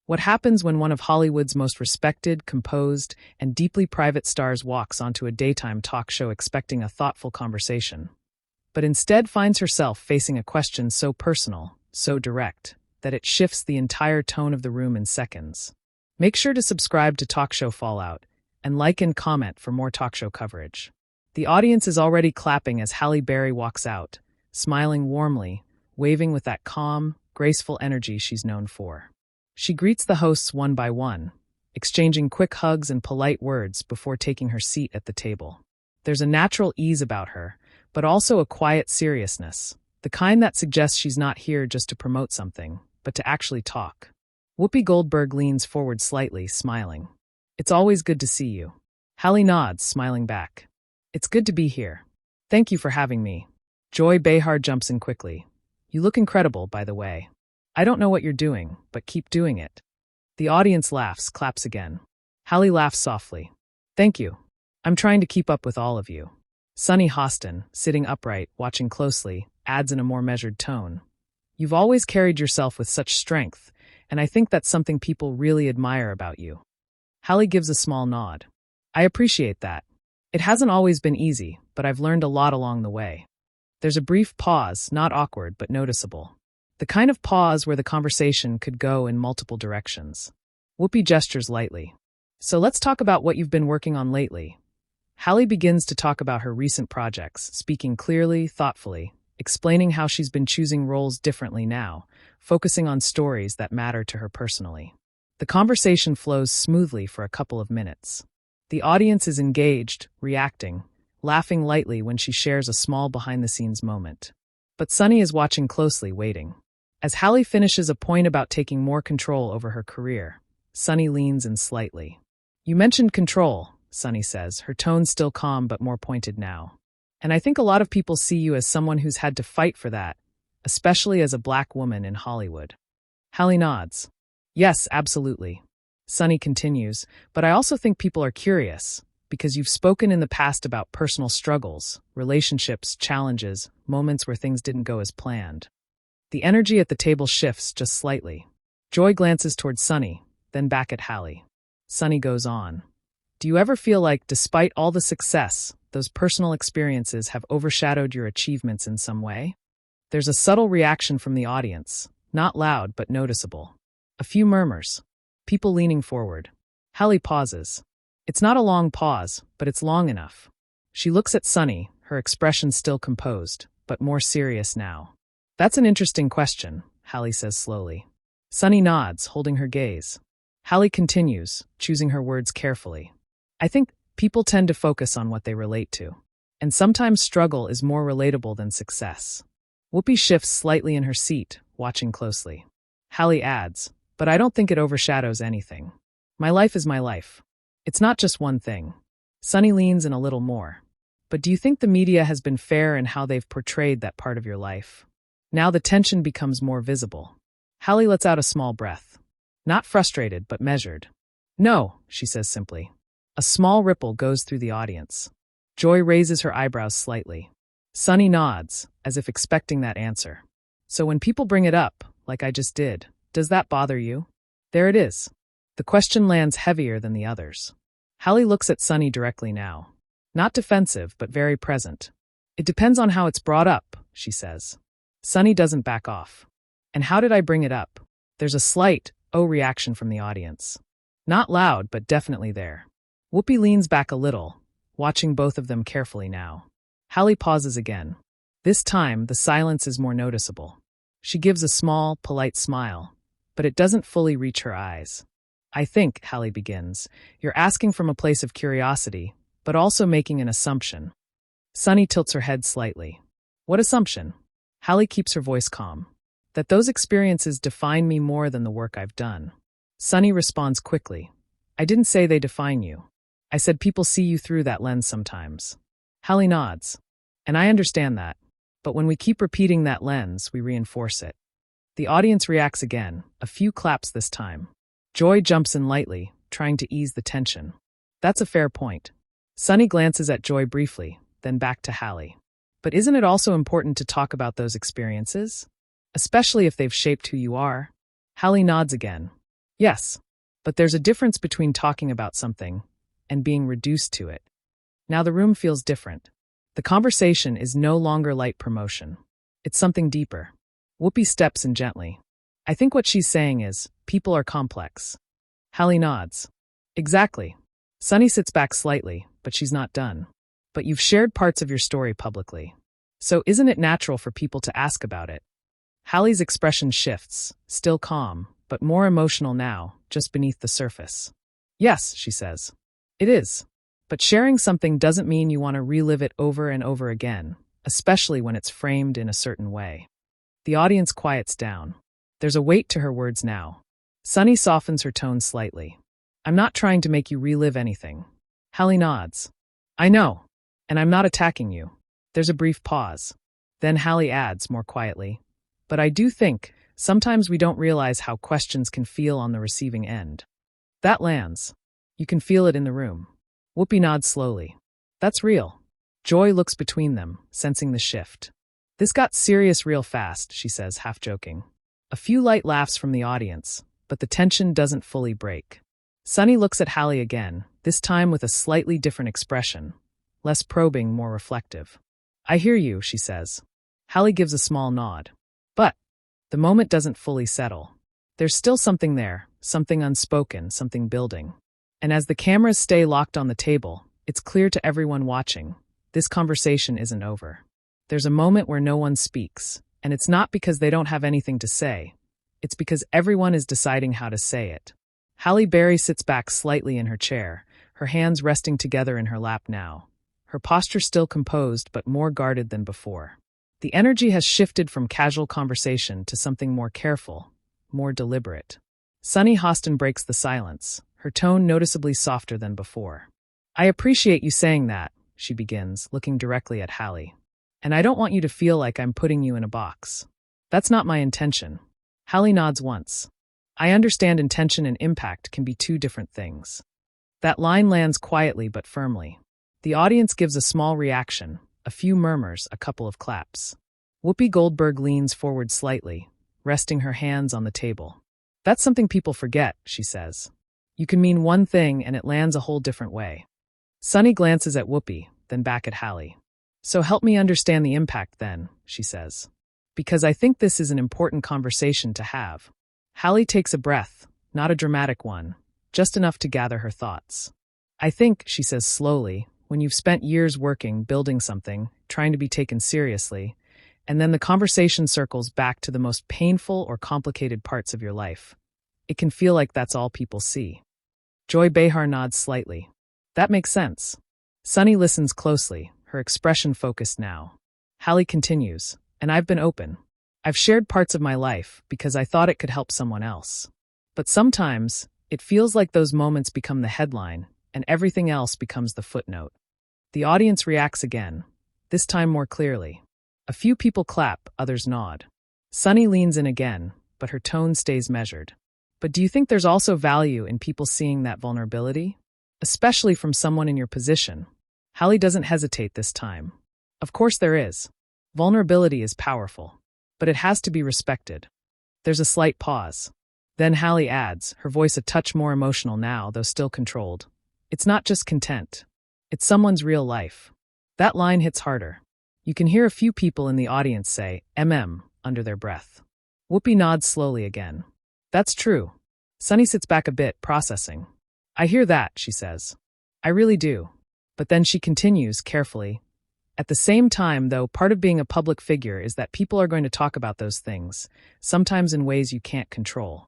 What happens when one of Hollywood's most respected, composed, and deeply private stars walks onto a daytime talk show expecting a thoughtful conversation, but instead finds herself facing a question so personal, so direct, that it shifts the entire tone of the room in seconds? Make sure to subscribe to Talk Show Fallout and like and comment for more talk show coverage. The audience is already clapping as Halle Berry walks out, smiling warmly, waving with that calm, graceful energy she's known for. She greets the hosts one by one, exchanging quick hugs and polite words before taking her seat at the table. There's a natural ease about her, but also a quiet seriousness, the kind that suggests she's not here just to promote something, but to actually talk. Whoopi Goldberg leans forward slightly, smiling. "It's always good to see you." Halle nods, smiling back. "It's good to be here. Thank you for having me." Joy Behar jumps in quickly. "You look incredible, by the way. I don't know what you're doing, but keep doing it." The audience laughs, claps again. Halle laughs softly. "Thank you. I'm trying to keep up with all of you." Sunny Hostin, sitting upright, watching closely, adds in a more measured tone. "You've always carried yourself with such strength, and I think that's something people really admire about you." Halle gives a small nod. "I appreciate that. It hasn't always been easy, but I've learned a lot along the way." There's a brief pause, not awkward but noticeable. The kind of pause where the conversation could go in multiple directions. Whoopi gestures lightly. "So let's talk about what you've been working on lately." Halle begins to talk about her recent projects, speaking clearly, thoughtfully, explaining how she's been choosing roles differently now, focusing on stories that matter to her personally. The conversation flows smoothly for a couple of minutes. The audience is engaged, reacting, laughing lightly when she shares a small behind-the-scenes moment. But Sunny is watching closely, waiting. As Halle finishes a point about taking more control over her career, Sunny leans in slightly. "You mentioned control," Sunny says, her tone still calm but more pointed now. "And I think a lot of people see you as someone who's had to fight for that, especially as a Black woman in Hollywood." Halle nods. "Yes, absolutely." Sunny continues, "But I also think people are curious, because you've spoken in the past about personal struggles, relationships, challenges, moments where things didn't go as planned." The energy at the table shifts just slightly. Joy glances towards Sunny, then back at Halle. Sunny goes on. "Do you ever feel like, despite all the success, those personal experiences have overshadowed your achievements in some way?" There's a subtle reaction from the audience, not loud but noticeable. A few murmurs. People leaning forward. Halle pauses. It's not a long pause, but it's long enough. She looks at Sunny, her expression still composed, but more serious now. "That's an interesting question," Halle says slowly. Sunny nods, holding her gaze. Halle continues, choosing her words carefully. "I think people tend to focus on what they relate to. And sometimes struggle is more relatable than success." Whoopi shifts slightly in her seat, watching closely. Halle adds, "But I don't think it overshadows anything. My life is my life. It's not just one thing." Sunny leans in a little more. "But do you think the media has been fair in how they've portrayed that part of your life?" Now the tension becomes more visible. Halle lets out a small breath. Not frustrated, but measured. "No," she says simply. A small ripple goes through the audience. Joy raises her eyebrows slightly. Sunny nods, as if expecting that answer. "So when people bring it up, like I just did, does that bother you?" There it is. The question lands heavier than the others. Halle looks at Sunny directly now. Not defensive, but very present. "It depends on how it's brought up," she says. Sunny doesn't back off. "And how did I bring it up?" There's a slight, "oh" reaction from the audience. Not loud, but definitely there. Whoopi leans back a little, watching both of them carefully now. Halle pauses again. This time, the silence is more noticeable. She gives a small, polite smile, but it doesn't fully reach her eyes. "I think," Halle begins, "you're asking from a place of curiosity, but also making an assumption." Sunny tilts her head slightly. "What assumption?" Halle keeps her voice calm. "That those experiences define me more than the work I've done." Sunny responds quickly. "I didn't say they define you. I said people see you through that lens sometimes." Halle nods. "And I understand that. But when we keep repeating that lens, we reinforce it." The audience reacts again, a few claps this time. Joy jumps in lightly, trying to ease the tension. "That's a fair point." Sunny glances at Joy briefly, then back to Halle. "But isn't it also important to talk about those experiences? Especially if they've shaped who you are?" Halle nods again. Yes, but there's a difference between talking about something and being reduced to it. Now the room feels different. The conversation is no longer light promotion. It's something deeper. Whoopi steps in gently. I think what she's saying is, people are complex. Halle nods. Exactly. Sunny sits back slightly, but she's not done. But you've shared parts of your story publicly. So isn't it natural for people to ask about it? Halle's expression shifts, still calm, but more emotional now, just beneath the surface. Yes, she says. It is. But sharing something doesn't mean you want to relive it over and over again, especially when it's framed in a certain way. The audience quiets down. There's a weight to her words now. Sunny softens her tone slightly. I'm not trying to make you relive anything. Halle nods. I know. And I'm not attacking you. There's a brief pause. Then Halle adds, more quietly. But I do think, sometimes we don't realize how questions can feel on the receiving end. That lands. You can feel it in the room. Whoopi nods slowly. That's real. Joy looks between them, sensing the shift. This got serious real fast, she says, half joking. A few light laughs from the audience, but the tension doesn't fully break. Sunny looks at Halle again, this time with a slightly different expression. Less probing, more reflective. I hear you, she says. Halle gives a small nod. But the moment doesn't fully settle. There's still something there, something unspoken, something building. And as the cameras stay locked on the table, it's clear to everyone watching, this conversation isn't over. There's a moment where no one speaks, and it's not because they don't have anything to say. It's because everyone is deciding how to say it. Halle Berry sits back slightly in her chair, her hands resting together in her lap now. Her posture still composed but more guarded than before. The energy has shifted from casual conversation to something more careful, more deliberate. Sunny Hostin breaks the silence, her tone noticeably softer than before. I appreciate you saying that, she begins, looking directly at Halle. And I don't want you to feel like I'm putting you in a box. That's not my intention. Halle nods once. I understand intention and impact can be two different things. That line lands quietly but firmly. The audience gives a small reaction, a few murmurs, a couple of claps. Whoopi Goldberg leans forward slightly, resting her hands on the table. That's something people forget, she says. You can mean one thing and it lands a whole different way. Sunny glances at Whoopi, then back at Halle. So help me understand the impact then, she says. Because I think this is an important conversation to have. Halle takes a breath, not a dramatic one, just enough to gather her thoughts. I think, she says slowly, when you've spent years working, building something, trying to be taken seriously, and then the conversation circles back to the most painful or complicated parts of your life, it can feel like that's all people see. Joy Behar nods slightly. That makes sense. Sunny listens closely, her expression focused now. Halle continues, and I've been open. I've shared parts of my life because I thought it could help someone else. But sometimes, it feels like those moments become the headline, and everything else becomes the footnote. The audience reacts again, this time more clearly. A few people clap, others nod. Sunny leans in again, but her tone stays measured. But do you think there's also value in people seeing that vulnerability? Especially from someone in your position. Halle doesn't hesitate this time. Of course there is. Vulnerability is powerful. But it has to be respected. There's a slight pause. Then Halle adds, her voice a touch more emotional now, though still controlled. It's not just content. It's someone's real life. That line hits harder. You can hear a few people in the audience say, under their breath. Whoopi nods slowly again. That's true. Sunny sits back a bit, processing. I hear that, she says. I really do. But then she continues, carefully. At the same time, though, part of being a public figure is that people are going to talk about those things, sometimes in ways you can't control.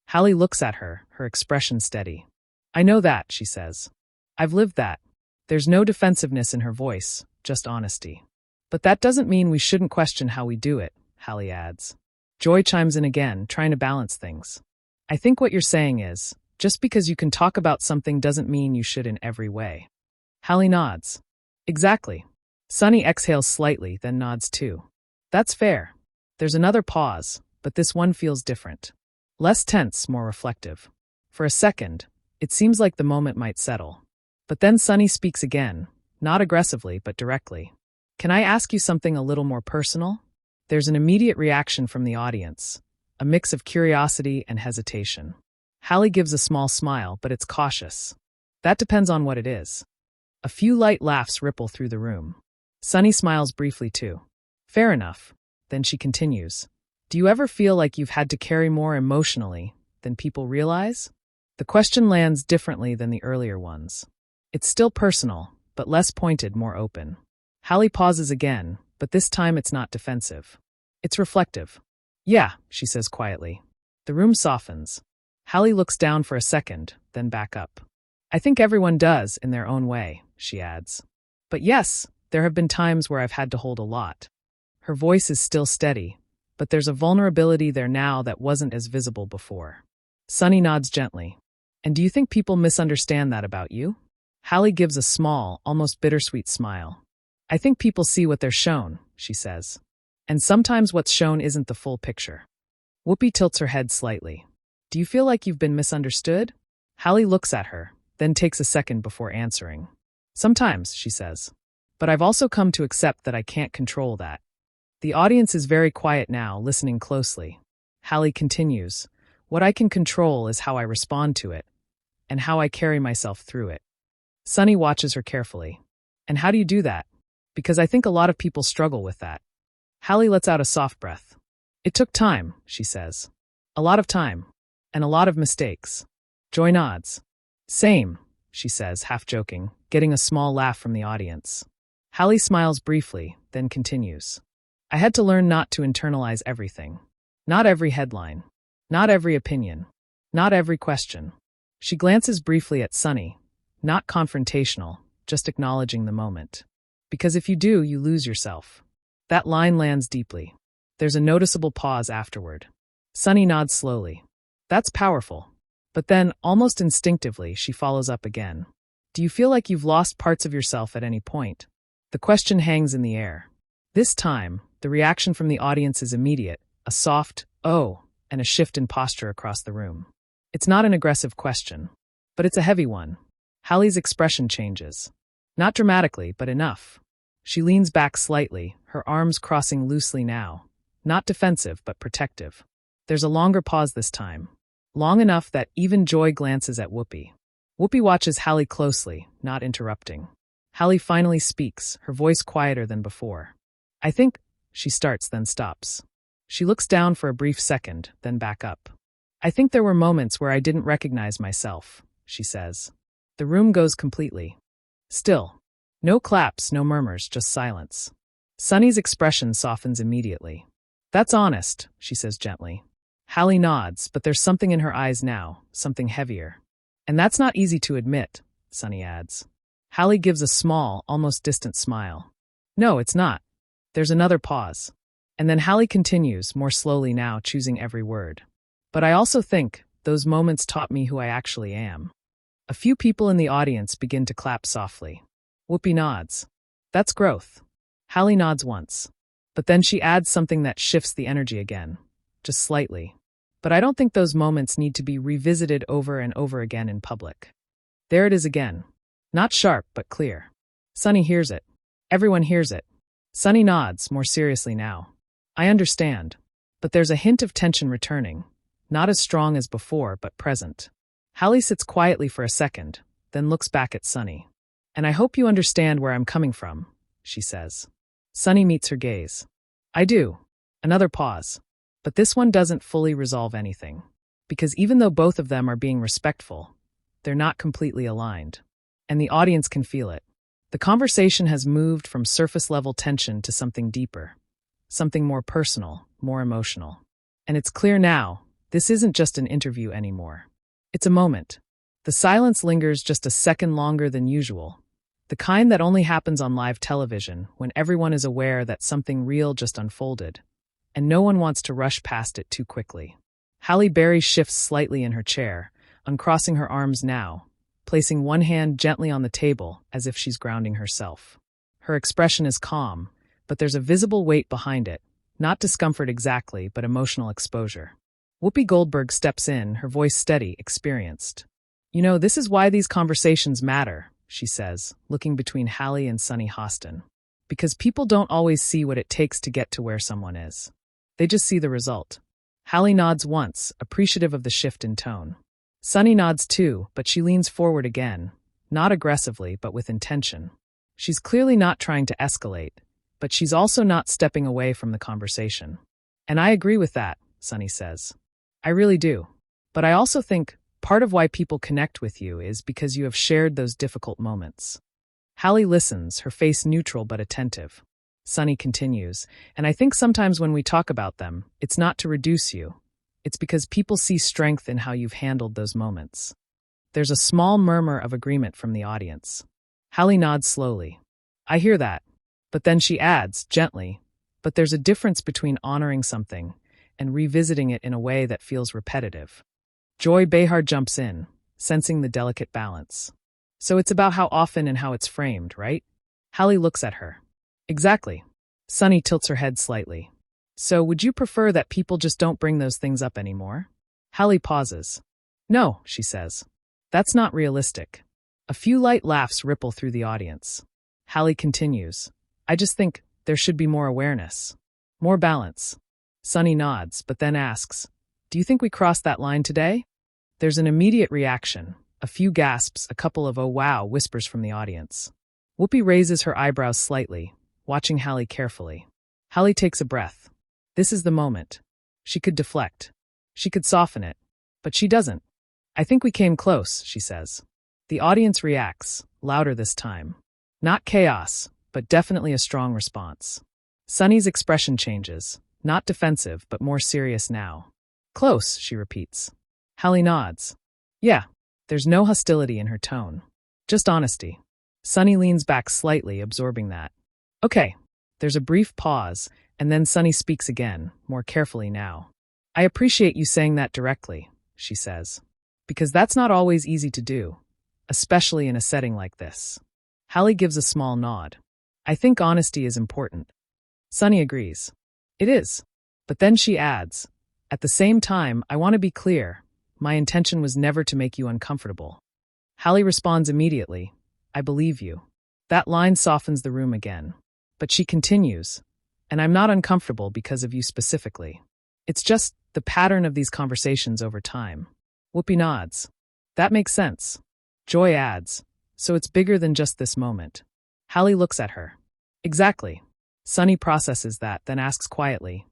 Halle looks at her, her expression steady. I know that, she says. I've lived that. There's no defensiveness in her voice, just honesty. But that doesn't mean we shouldn't question how we do it, Halle adds. Joy chimes in again, trying to balance things. I think what you're saying is, just because you can talk about something doesn't mean you should in every way. Halle nods. Exactly. Sunny exhales slightly, then nods too. That's fair. There's another pause, but this one feels different. Less tense, more reflective. For a second, it seems like the moment might settle. But then Sunny speaks again, not aggressively, but directly. Can I ask you something a little more personal? There's an immediate reaction from the audience, a mix of curiosity and hesitation. Halle gives a small smile, but it's cautious. That depends on what it is. A few light laughs ripple through the room. Sunny smiles briefly too. Fair enough. Then she continues. Do you ever feel like you've had to carry more emotionally than people realize? The question lands differently than the earlier ones. It's still personal, but less pointed, more open. Halle pauses again, but this time it's not defensive. It's reflective. Yeah, she says quietly. The room softens. Halle looks down for a second, then back up. I think everyone does in their own way, she adds. But yes, there have been times where I've had to hold a lot. Her voice is still steady, but there's a vulnerability there now that wasn't as visible before. Sunny nods gently. And do you think people misunderstand that about you? Halle gives a small, almost bittersweet smile. I think people see what they're shown, she says. And sometimes what's shown isn't the full picture. Whoopi tilts her head slightly. Do you feel like you've been misunderstood? Halle looks at her, then takes a second before answering. Sometimes, she says. But I've also come to accept that I can't control that. The audience is very quiet now, listening closely. Halle continues. What I can control is how I respond to it, and how I carry myself through it. Sunny watches her carefully. And how do you do that? Because I think a lot of people struggle with that. Halle lets out a soft breath. It took time, she says. A lot of time. And a lot of mistakes. Joy nods. Same, she says, half joking, getting a small laugh from the audience. Halle smiles briefly, then continues. I had to learn not to internalize everything. Not every headline. Not every opinion. Not every question. She glances briefly at Sunny. Not confrontational, just acknowledging the moment. Because if you do, you lose yourself. That line lands deeply. There's a noticeable pause afterward. Sunny nods slowly. That's powerful. But then, almost instinctively, she follows up again. Do you feel like you've lost parts of yourself at any point? The question hangs in the air. This time, the reaction from the audience is immediate, a soft, oh, and a shift in posture across the room. It's not an aggressive question, but it's a heavy one. Halle's expression changes. Not dramatically, but enough. She leans back slightly, her arms crossing loosely now. Not defensive, but protective. There's a longer pause this time. Long enough that even Joy glances at Whoopi. Whoopi watches Halle closely, not interrupting. Halle finally speaks, her voice quieter than before. I think, she starts, then stops. She looks down for a brief second, then back up. I think there were moments where I didn't recognize myself, she says. The room goes completely still. No claps, no murmurs, just silence. Sunny's expression softens immediately. That's honest, she says gently. Halle nods, but there's something in her eyes now, something heavier. And that's not easy to admit, Sunny adds. Halle gives a small, almost distant smile. No, it's not. There's another pause. And then Halle continues, more slowly now, choosing every word. But I also think those moments taught me who I actually am. A few people in the audience begin to clap softly. Whoopi nods. That's growth. Halle nods once. But then she adds something that shifts the energy again. Just slightly. But I don't think those moments need to be revisited over and over again in public. There it is again. Not sharp, but clear. Sunny hears it. Everyone hears it. Sunny nods, more seriously now. I understand. But there's a hint of tension returning. Not as strong as before, but present. Halle sits quietly for a second, then looks back at Sunny. And I hope you understand where I'm coming from, she says. Sunny meets her gaze. I do. Another pause. But this one doesn't fully resolve anything. Because even though both of them are being respectful, they're not completely aligned. And the audience can feel it. The conversation has moved from surface-level tension to something deeper. Something more personal, more emotional. And it's clear now, this isn't just an interview anymore. It's a moment. The silence lingers just a second longer than usual. The kind that only happens on live television when everyone is aware that something real just unfolded. And no one wants to rush past it too quickly. Halle Berry shifts slightly in her chair, uncrossing her arms now, placing one hand gently on the table as if she's grounding herself. Her expression is calm, but there's a visible weight behind it, not discomfort exactly, but emotional exposure. Whoopi Goldberg steps in, her voice steady, experienced. You know, this is why these conversations matter, she says, looking between Halle and Sunny Hostin. Because people don't always see what it takes to get to where someone is. They just see the result. Halle nods once, appreciative of the shift in tone. Sunny nods too, but she leans forward again, not aggressively but with intention. She's clearly not trying to escalate, but she's also not stepping away from the conversation. And I agree with that, Sunny says. I really do. But I also think part of why people connect with you is because you have shared those difficult moments. Halle listens, her face neutral but attentive. Sunny continues, and I think sometimes when we talk about them, it's not to reduce you. It's because people see strength in how you've handled those moments. There's a small murmur of agreement from the audience. Halle nods slowly. I hear that. But then she adds, gently, but there's a difference between honoring something and revisiting it in a way that feels repetitive. Joy Behar jumps in, sensing the delicate balance. So it's about how often and how it's framed, right? Halle looks at her. Exactly. Sunny tilts her head slightly. So would you prefer that people just don't bring those things up anymore? Halle pauses. No, she says. That's not realistic. A few light laughs ripple through the audience. Halle continues. I just think there should be more awareness. More balance. Sunny nods, but then asks, do you think we crossed that line today? There's an immediate reaction. A few gasps, a couple of oh wow whispers from the audience. Whoopi raises her eyebrows slightly, watching Halle carefully. Halle takes a breath. This is the moment. She could deflect. She could soften it. But she doesn't. I think we came close, she says. The audience reacts, louder this time. Not chaos, but definitely a strong response. Sunny's expression changes, not defensive, but more serious now. Close, she repeats. Halle nods. Yeah, there's no hostility in her tone. Just honesty. Sunny leans back slightly, absorbing that. Okay. There's a brief pause, and then Sunny speaks again, more carefully now. I appreciate you saying that directly, she says. Because that's not always easy to do, especially in a setting like this. Halle gives a small nod. I think honesty is important. Sunny agrees. It is. But then she adds, at the same time, I want to be clear. My intention was never to make you uncomfortable. Halle responds immediately. I believe you. That line softens the room again. But she continues, and I'm not uncomfortable because of you specifically. It's just the pattern of these conversations over time. Whoopi nods. That makes sense. Joy adds, so it's bigger than just this moment. Halle looks at her. Exactly. Sunny processes that, then asks quietly,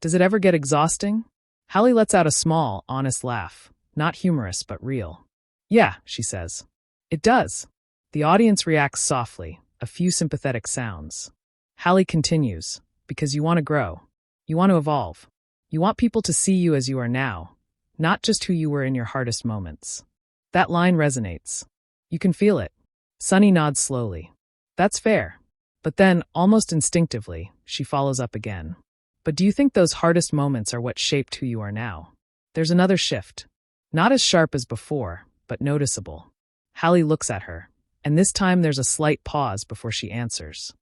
does it ever get exhausting? Halle lets out a small, honest laugh, not humorous but real. Yeah, she says. It does. The audience reacts softly, a few sympathetic sounds. Halle continues, because you want to grow. You want to evolve. You want people to see you as you are now, not just who you were in your hardest moments. That line resonates. You can feel it. Sunny nods slowly. That's fair. But then, almost instinctively, she follows up again. But do you think those hardest moments are what shaped who you are now? There's another shift. Not as sharp as before, but noticeable. Halle looks at her, and this time there's a slight pause before she answers.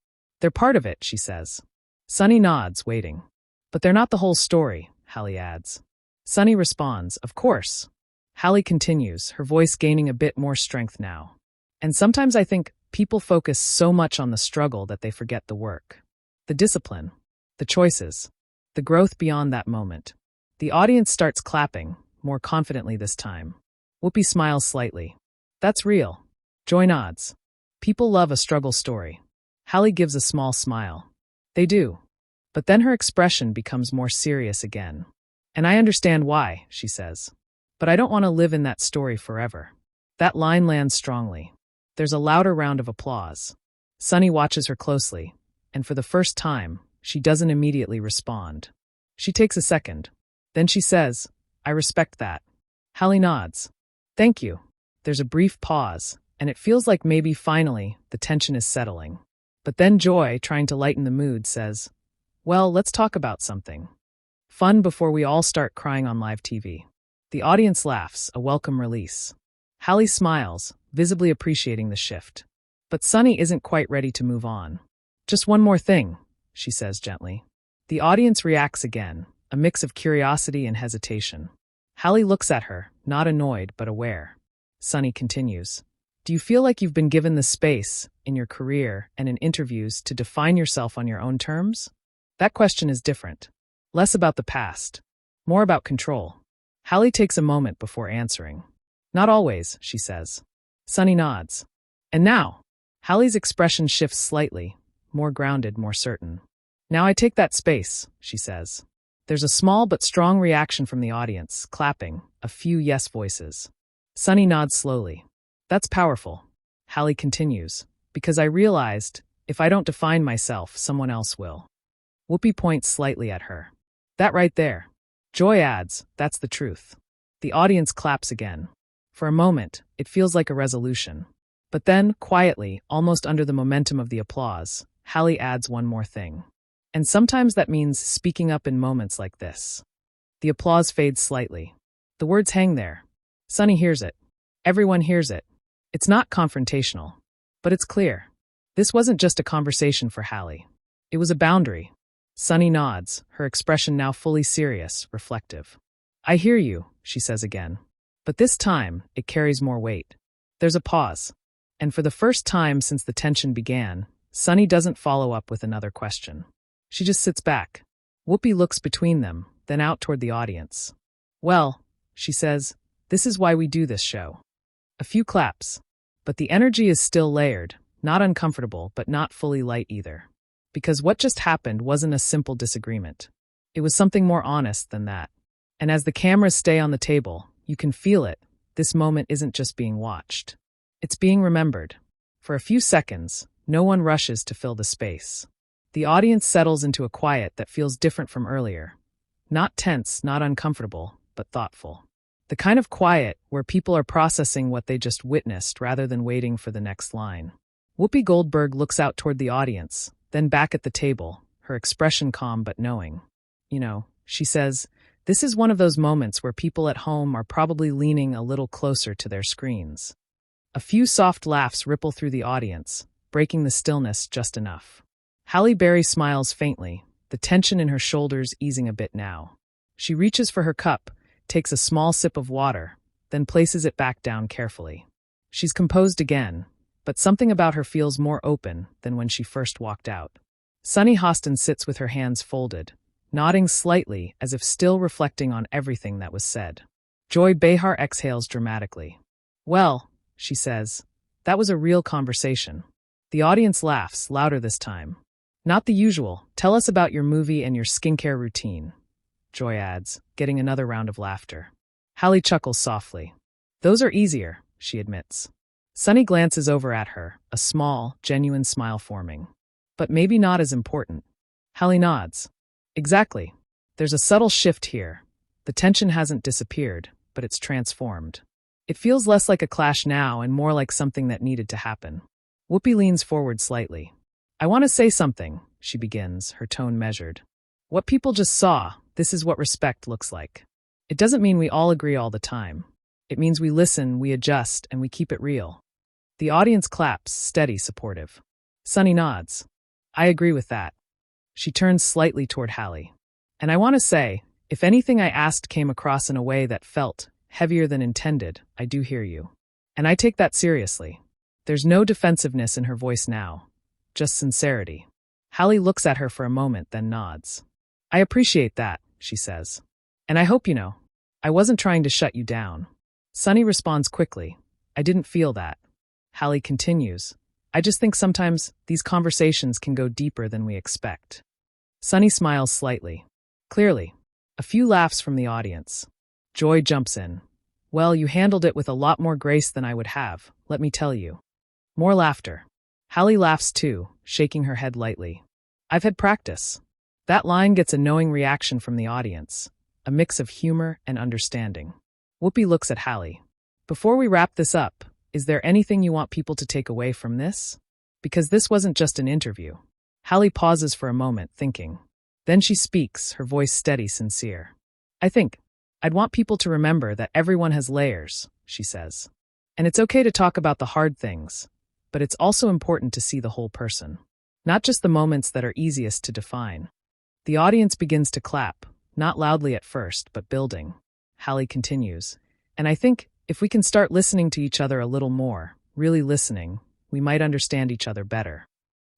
They're part of it, she says. Sunny nods, waiting. But they're not the whole story, Halle adds. Sunny responds, of course. Halle continues, her voice gaining a bit more strength now. And sometimes I think people focus so much on the struggle that they forget the work. The discipline. The choices. The growth beyond that moment. The audience starts clapping, more confidently this time. Whoopi smiles slightly. That's real. Joy nods. People love a struggle story. Halle gives a small smile. They do. But then her expression becomes more serious again. And I understand why, she says. But I don't want to live in that story forever. That line lands strongly. There's a louder round of applause. Sunny watches her closely, and for the first time, she doesn't immediately respond. She takes a second. Then she says, I respect that. Halle nods. Thank you. There's a brief pause, and it feels like maybe finally the tension is settling. But then Joy, trying to lighten the mood, says, well, let's talk about something. Fun before we all start crying on live TV. The audience laughs, a welcome release. Halle smiles, visibly appreciating the shift. But Sunny isn't quite ready to move on. Just one more thing, she says gently. The audience reacts again, a mix of curiosity and hesitation. Halle looks at her, not annoyed but aware. Sunny continues. Do you feel like you've been given the space, in your career and in interviews, to define yourself on your own terms? That question is different. Less about the past. More about control. Halle takes a moment before answering. Not always, she says. Sunny nods. And now, Halle's expression shifts slightly, more grounded, more certain. Now I take that space, she says. There's a small but strong reaction from the audience, clapping, a few yes voices. Sunny nods slowly. That's powerful. Halle continues, because I realized, if I don't define myself, someone else will. Whoopi points slightly at her. That right there. Joy adds, that's the truth. The audience claps again. For a moment, it feels like a resolution. But then, quietly, almost under the momentum of the applause, Halle adds one more thing. And sometimes that means speaking up in moments like this. The applause fades slightly. The words hang there. Sunny hears it. Everyone hears it. It's not confrontational. But it's clear. This wasn't just a conversation for Halle. It was a boundary. Sunny nods, her expression now fully serious, reflective. I hear you, she says again. But this time, it carries more weight. There's a pause. And for the first time since the tension began, Sunny doesn't follow up with another question. She just sits back. Whoopi looks between them, then out toward the audience. Well, she says, this is why we do this show. A few claps. But the energy is still layered, not uncomfortable, but not fully light either. Because what just happened wasn't a simple disagreement. It was something more honest than that. And as the cameras stay on the table, you can feel it. This moment isn't just being watched. It's being remembered. For a few seconds, no one rushes to fill the space. The audience settles into a quiet that feels different from earlier. Not tense, not uncomfortable, but thoughtful. The kind of quiet where people are processing what they just witnessed rather than waiting for the next line. Whoopi Goldberg looks out toward the audience, then back at the table, her expression calm but knowing. You know, she says, this is one of those moments where people at home are probably leaning a little closer to their screens. A few soft laughs ripple through the audience, breaking the stillness just enough. Halle Berry smiles faintly, the tension in her shoulders easing a bit now. She reaches for her cup, takes a small sip of water, then places it back down carefully. She's composed again, but something about her feels more open than when she first walked out. Sunny Hostin sits with her hands folded, nodding slightly as if still reflecting on everything that was said. Joy Behar exhales dramatically. Well, she says, that was a real conversation. The audience laughs, louder this time. Not the usual, tell us about your movie and your skincare routine, Joy adds, getting another round of laughter. Halle chuckles softly. Those are easier, she admits. Sunny glances over at her, a small, genuine smile forming. But maybe not as important. Halle nods. Exactly. There's a subtle shift here. The tension hasn't disappeared, but it's transformed. It feels less like a clash now and more like something that needed to happen. Whoopi leans forward slightly. I want to say something, she begins, her tone measured. What people just saw, this is what respect looks like. It doesn't mean we all agree all the time. It means we listen, we adjust, and we keep it real. The audience claps, steady, supportive. Sunny nods. I agree with that. She turns slightly toward Halle. And I want to say, if anything I asked came across in a way that felt heavier than intended, I do hear you. And I take that seriously. There's no defensiveness in her voice now. Just sincerity. Halle looks at her for a moment, then nods. I appreciate that, she says. And I hope you know. I wasn't trying to shut you down. Sunny responds quickly. I didn't feel that. Halle continues. I just think sometimes these conversations can go deeper than we expect. Sunny smiles slightly. Clearly. A few laughs from the audience. Joy jumps in. Well, you handled it with a lot more grace than I would have, let me tell you. More laughter. Halle laughs too, shaking her head lightly. I've had practice. That line gets a knowing reaction from the audience, a mix of humor and understanding. Whoopi looks at Halle. Before we wrap this up, is there anything you want people to take away from this? Because this wasn't just an interview. Halle pauses for a moment, thinking. Then she speaks, her voice steady, sincere. I think I'd want people to remember that everyone has layers, she says. And it's okay to talk about the hard things, but it's also important to see the whole person. Not just the moments that are easiest to define. The audience begins to clap, not loudly at first, but building. Halle continues. And I think if we can start listening to each other a little more, really listening, we might understand each other better.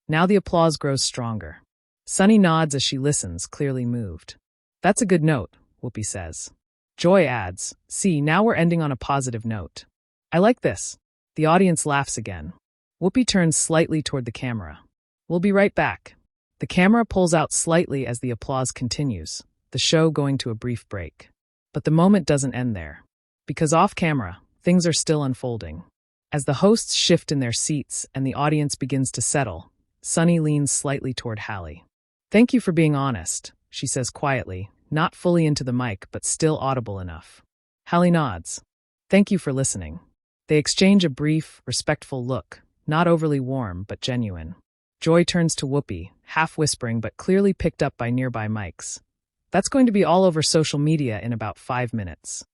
Now the applause grows stronger. Sunny nods as she listens, clearly moved. That's a good note, Whoopi says. Joy adds, "See, now we're ending on a positive note. I like this." The audience laughs again. Whoopi turns slightly toward the camera. "We'll be right back." The camera pulls out slightly as the applause continues, the show going to a brief break. But the moment doesn't end there. Because off camera, things are still unfolding. As the hosts shift in their seats and the audience begins to settle, Sunny leans slightly toward Halle. "Thank you for being honest," she says quietly, not fully into the mic but still audible enough. Halle nods. "Thank you for listening." They exchange a brief, respectful look, not overly warm but genuine. Joy turns to Whoopi, half whispering but clearly picked up by nearby mics. "That's going to be all over social media in about 5 minutes."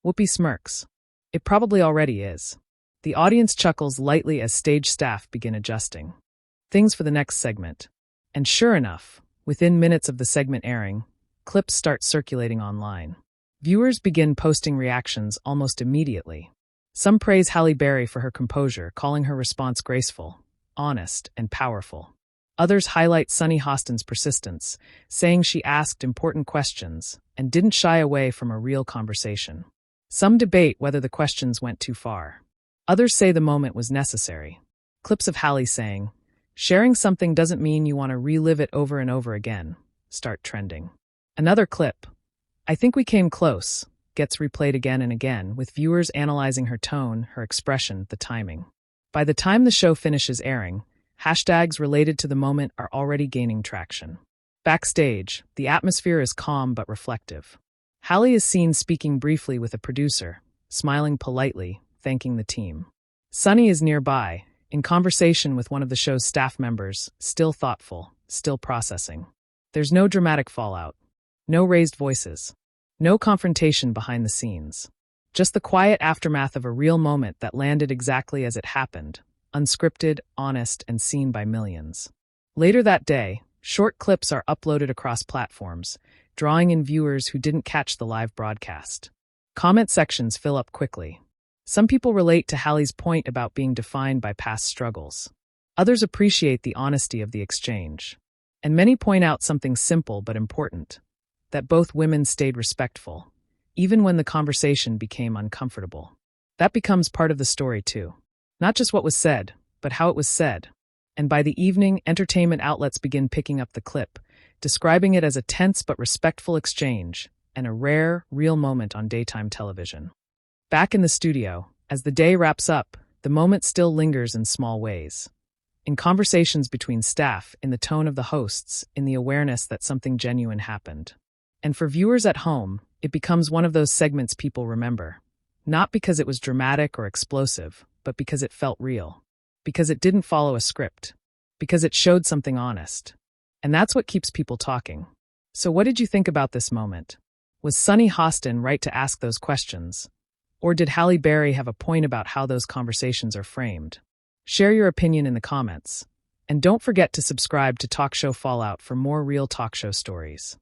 Whoopi smirks. "It probably already is." The audience chuckles lightly as stage staff begin adjusting things for the next segment. And sure enough, within minutes of the segment airing, clips start circulating online. Viewers begin posting reactions almost immediately. Some praise Halle Berry for her composure, calling her response graceful, honest, and powerful. Others highlight Sunny Hostin's persistence, saying she asked important questions and didn't shy away from a real conversation. Some debate whether the questions went too far. Others say the moment was necessary. Clips of Halle saying, "Sharing something doesn't mean you want to relive it over and over again," start trending. Another clip, "I think we came close," gets replayed again and again, with viewers analyzing her tone, her expression, the timing. By the time the show finishes airing, hashtags related to the moment are already gaining traction. Backstage, the atmosphere is calm but reflective. Halle is seen speaking briefly with a producer, smiling politely, thanking the team. Sunny is nearby, in conversation with one of the show's staff members, still thoughtful, still processing. There's no dramatic fallout. No raised voices. No confrontation behind the scenes. Just the quiet aftermath of a real moment that landed exactly as it happened, unscripted, honest, and seen by millions. Later that day, short clips are uploaded across platforms, drawing in viewers who didn't catch the live broadcast. Comment sections fill up quickly. Some people relate to Halle's point about being defined by past struggles. Others appreciate the honesty of the exchange. And many point out something simple but important, that both women stayed respectful, even when the conversation became uncomfortable. That becomes part of the story too. Not just what was said, but how it was said. And by the evening, entertainment outlets begin picking up the clip, describing it as a tense but respectful exchange, and a rare, real moment on daytime television. Back in the studio, as the day wraps up, the moment still lingers in small ways. In conversations between staff, in the tone of the hosts, in the awareness that something genuine happened. And for viewers at home, it becomes one of those segments people remember. Not because it was dramatic or explosive, but because it felt real. Because it didn't follow a script. Because it showed something honest. And that's what keeps people talking. So what did you think about this moment? Was Sunny Hostin right to ask those questions? Or did Halle Berry have a point about how those conversations are framed? Share your opinion in the comments. And don't forget to subscribe to Talk Show Fallout for more real talk show stories.